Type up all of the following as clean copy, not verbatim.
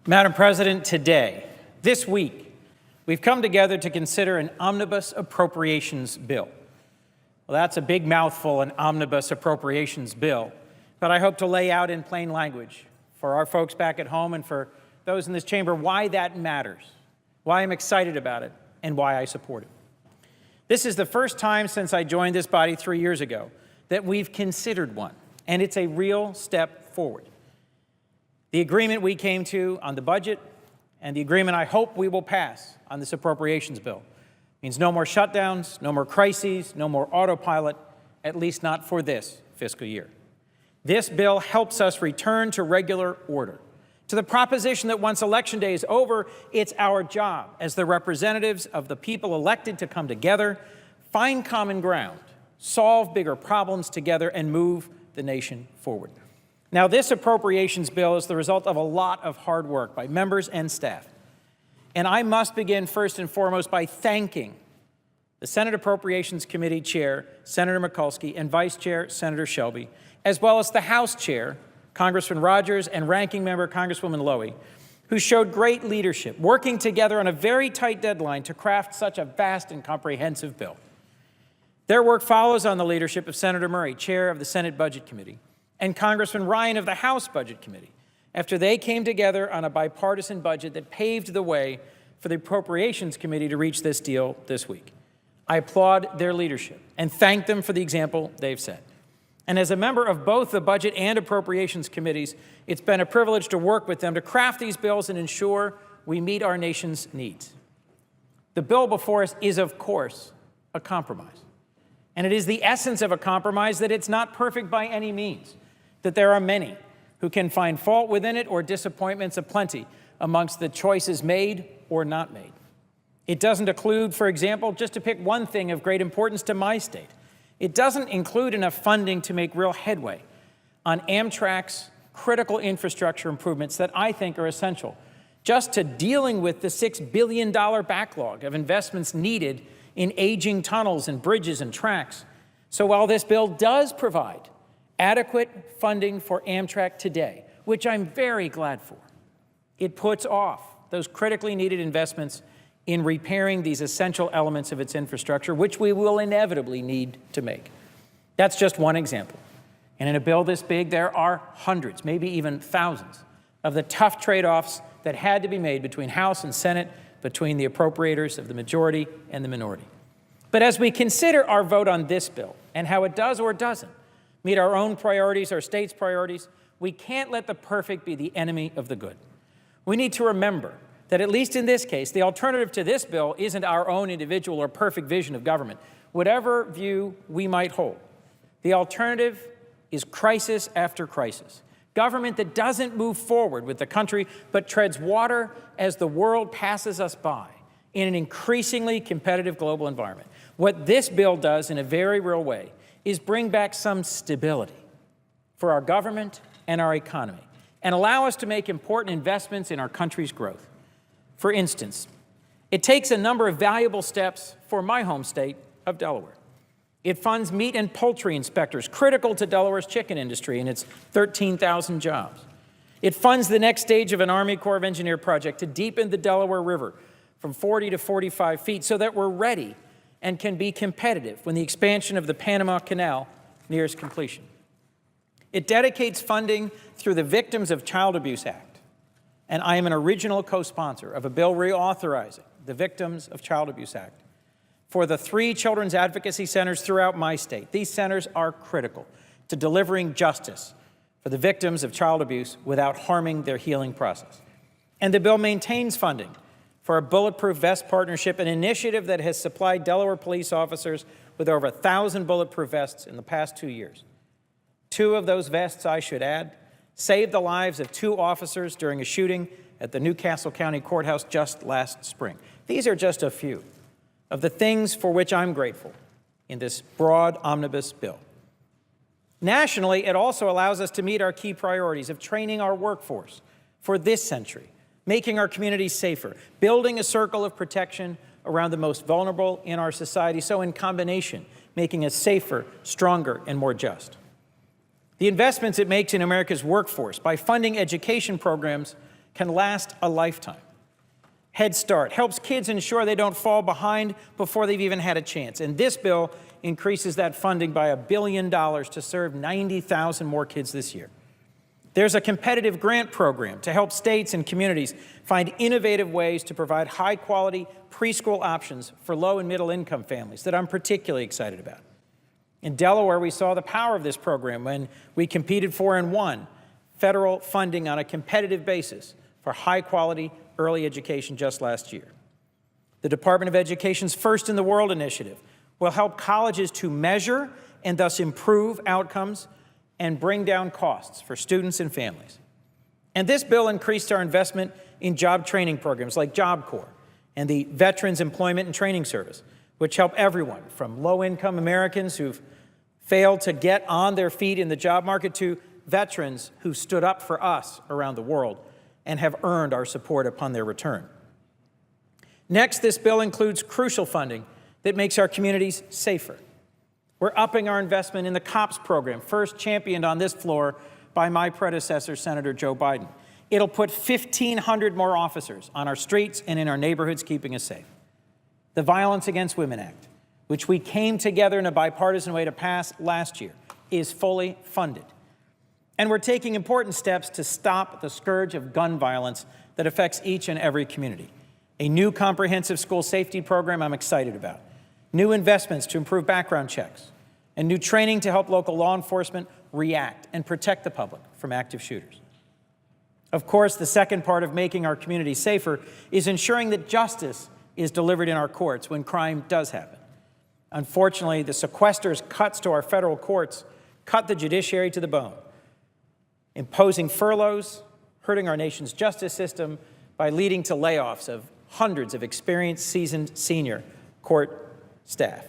Madam President, today, this week, we've come together to consider an omnibus appropriations bill. Well, that's a big mouthful, an omnibus appropriations bill, but I hope to lay out in plain language for our folks back at home and for those in this chamber why that matters, why I'm excited about it, and why I support it. This is the first time since I joined this body 3 years ago that we've considered one, and it's a real step forward. The agreement we came to on the budget and the agreement I hope we will pass on this appropriations bill means no more shutdowns, no more crises, no more autopilot, at least not for this fiscal year. This bill helps us return to regular order, to the proposition that once Election Day is over, it's our job as the representatives of the people elected to come together, find common ground, solve bigger problems together, and move the nation forward. Now, this appropriations bill is the result of a lot of hard work by members and staff. And I must begin first and foremost by thanking the Senate Appropriations Committee Chair, Senator Mikulski, and Vice Chair, Senator Shelby, as well as the House Chair, Congressman Rogers, and Ranking Member Congresswoman Lowy, who showed great leadership, working together on a very tight deadline to craft such a vast and comprehensive bill. Their work follows on the leadership of Senator Murray, Chair of the Senate Budget Committee, and Congressman Ryan of the House Budget Committee, after they came together on a bipartisan budget that paved the way for the Appropriations Committee to reach this deal this week. I applaud their leadership and thank them for the example they've set. And as a member of both the Budget and Appropriations Committees, it's been a privilege to work with them to craft these bills and ensure we meet our nation's needs. The bill before us is, of course, a compromise. And it is the essence of a compromise that it's not perfect by any means, that there are many who can find fault within it or disappointments aplenty amongst the choices made or not made. It doesn't include, for example, just to pick one thing of great importance to my state, it doesn't include enough funding to make real headway on Amtrak's critical infrastructure improvements that I think are essential, just to dealing with the $6 billion backlog of investments needed in aging tunnels and bridges and tracks. So while this bill does provide adequate funding for Amtrak today, which I'm very glad for, it puts off those critically needed investments in repairing these essential elements of its infrastructure, which we will inevitably need to make. That's just one example. And in a bill this big, there are hundreds, maybe even thousands, of the tough trade-offs that had to be made between House and Senate, between the appropriators of the majority and the minority. But as we consider our vote on this bill and how it does or doesn't meet our own priorities, our state's priorities, we can't let the perfect be the enemy of the good. We need to remember that, at least in this case, the alternative to this bill isn't our own individual or perfect vision of government, whatever view we might hold. The alternative is crisis after crisis. Government that doesn't move forward with the country, but treads water as the world passes us by in an increasingly competitive global environment. What this bill does in a very real way is bring back some stability for our government and our economy and allow us to make important investments in our country's growth. For instance, it takes a number of valuable steps for my home state of Delaware. It funds meat and poultry inspectors critical to Delaware's chicken industry and its 13,000 jobs. It funds the next stage of an Army Corps of Engineer project to deepen the Delaware River from 40 to 45 feet so that we're ready and can be competitive when the expansion of the Panama Canal nears completion. It dedicates funding through the Victims of Child Abuse Act, and I am an original co-sponsor of a bill reauthorizing the Victims of Child Abuse Act for the 3 children's advocacy centers throughout my state. These centers are critical to delivering justice for the victims of child abuse without harming their healing process. And the bill maintains funding for a Bulletproof Vest Partnership, an initiative that has supplied Delaware police officers with over 1,000 bulletproof vests in the past 2 years. 2 of those vests, I should add, saved the lives of 2 officers during a shooting at the Newcastle County Courthouse just last spring. These are just a few of the things for which I'm grateful in this broad omnibus bill. Nationally, it also allows us to meet our key priorities of training our workforce for this century, making our communities safer, building a circle of protection around the most vulnerable in our society, so in combination, making us safer, stronger, and more just. The investments it makes in America's workforce by funding education programs can last a lifetime. Head Start helps kids ensure they don't fall behind before they've even had a chance. And this bill increases that funding by $1 billion to serve 90,000 more kids this year. There's a competitive grant program to help states and communities find innovative ways to provide high-quality preschool options for low- and middle-income families that I'm particularly excited about. In Delaware, we saw the power of this program when we competed for and won federal funding on a competitive basis for high-quality early education just last year. The Department of Education's First in the World initiative will help colleges to measure and thus improve outcomes and bring down costs for students and families. And this bill increased our investment in job training programs like Job Corps and the Veterans Employment and Training Service, which help everyone from low-income Americans who've failed to get on their feet in the job market to veterans who stood up for us around the world and have earned our support upon their return. Next, this bill includes crucial funding that makes our communities safer. We're upping our investment in the COPS program, first championed on this floor by my predecessor, Senator Joe Biden. It'll put 1,500 more officers on our streets and in our neighborhoods, keeping us safe. The Violence Against Women Act, which we came together in a bipartisan way to pass last year, is fully funded. And we're taking important steps to stop the scourge of gun violence that affects each and every community. A new comprehensive school safety program I'm excited about. New investments to improve background checks, and new training to help local law enforcement react and protect the public from active shooters. Of course, the second part of making our community safer is ensuring that justice is delivered in our courts when crime does happen. Unfortunately, the sequester's cuts to our federal courts cut the judiciary to the bone, imposing furloughs, hurting our nation's justice system by leading to layoffs of hundreds of experienced, seasoned senior court staff.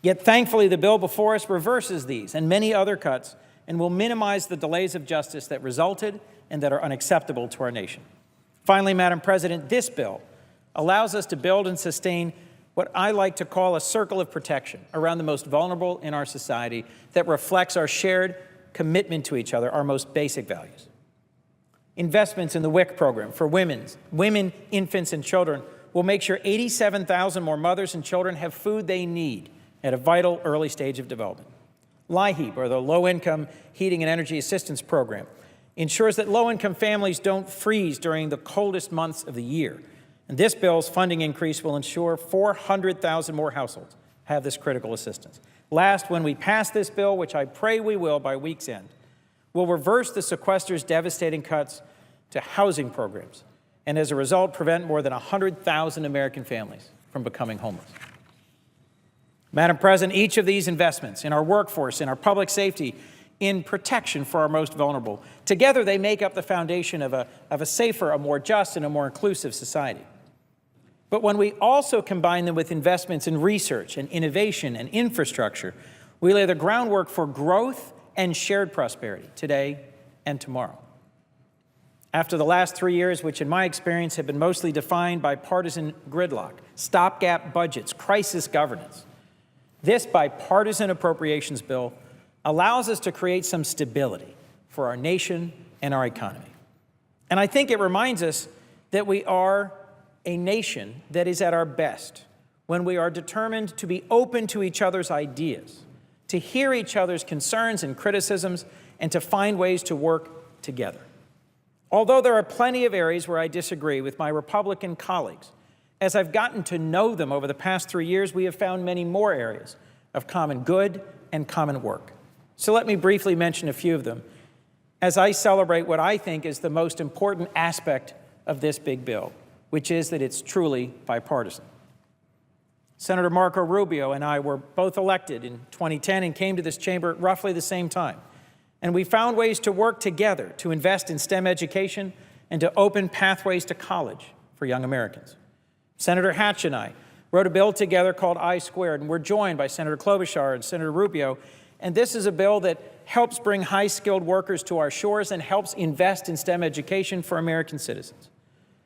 Yet thankfully, the bill before us reverses these and many other cuts and will minimize the delays of justice that resulted and that are unacceptable to our nation. Finally, Madam President, this bill allows us to build and sustain what I like to call a circle of protection around the most vulnerable in our society that reflects our shared commitment to each other, our most basic values. Investments in the WIC program for women, infants, and children will make sure 87,000 more mothers and children have food they need at a vital early stage of development. LIHEAP, or the Low-Income Heating and Energy Assistance Program, ensures that low-income families don't freeze during the coldest months of the year. And this bill's funding increase will ensure 400,000 more households have this critical assistance. Last, when we pass this bill, which I pray we will by week's end, we'll reverse the sequester's devastating cuts to housing programs, and as a result, prevent more than 100,000 American families from becoming homeless. Madam President, each of these investments in our workforce, in our public safety, in protection for our most vulnerable, together they make up the foundation of a safer, a more just, and a more inclusive society. But when we also combine them with investments in research and innovation and infrastructure, we lay the groundwork for growth and shared prosperity today and tomorrow. After the last 3 years, which in my experience have been mostly defined by partisan gridlock, stopgap budgets, crisis governance, this bipartisan appropriations bill allows us to create some stability for our nation and our economy. And I think it reminds us that we are a nation that is at our best when we are determined to be open to each other's ideas, to hear each other's concerns and criticisms, and to find ways to work together. Although there are plenty of areas where I disagree with my Republican colleagues, as I've gotten to know them over the past 3 years, we have found many more areas of common good and common work. So let me briefly mention a few of them as I celebrate what I think is the most important aspect of this big bill, which is that it's truly bipartisan. Senator Marco Rubio and I were both elected in 2010 and came to this chamber at roughly the same time. And we found ways to work together to invest in STEM education and to open pathways to college for young Americans. Senator Hatch and I wrote a bill together called I², and we're joined by Senator Klobuchar and Senator Rubio. And this is a bill that helps bring high-skilled workers to our shores and helps invest in STEM education for American citizens.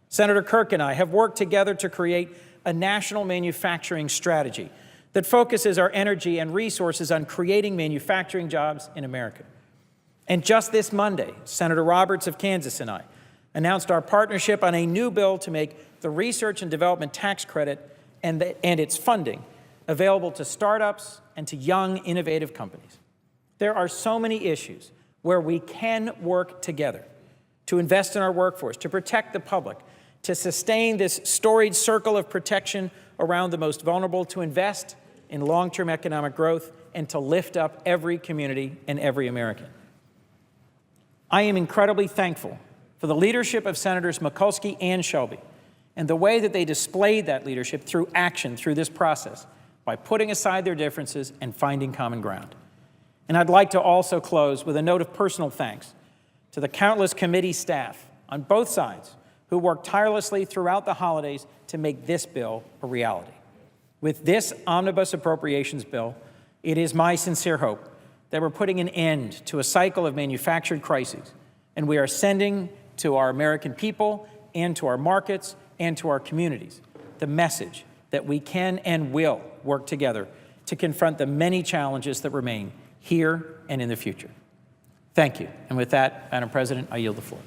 Senator Kirk and I have worked together to create a national manufacturing strategy that focuses our energy and resources on creating manufacturing jobs in America. And just this Monday, Senator Roberts of Kansas and I announced our partnership on a new bill to make the research and development tax credit and its funding available to startups and to young, innovative companies. There are so many issues where we can work together to invest in our workforce, to protect the public, to sustain this storied circle of protection around the most vulnerable, to invest in long-term economic growth, and to lift up every community and every American. I am incredibly thankful for the leadership of Senators Mikulski and Shelby and the way that they displayed that leadership through action through this process by putting aside their differences and finding common ground. And I'd like to also close with a note of personal thanks to the countless committee staff on both sides who worked tirelessly throughout the holidays to make this bill a reality. With this omnibus appropriations bill, it is my sincere hope that we're putting an end to a cycle of manufactured crises, and we are sending to our American people and to our markets and to our communities the message that we can and will work together to confront the many challenges that remain here and in the future. Thank you. And with that, Madam President, I yield the floor.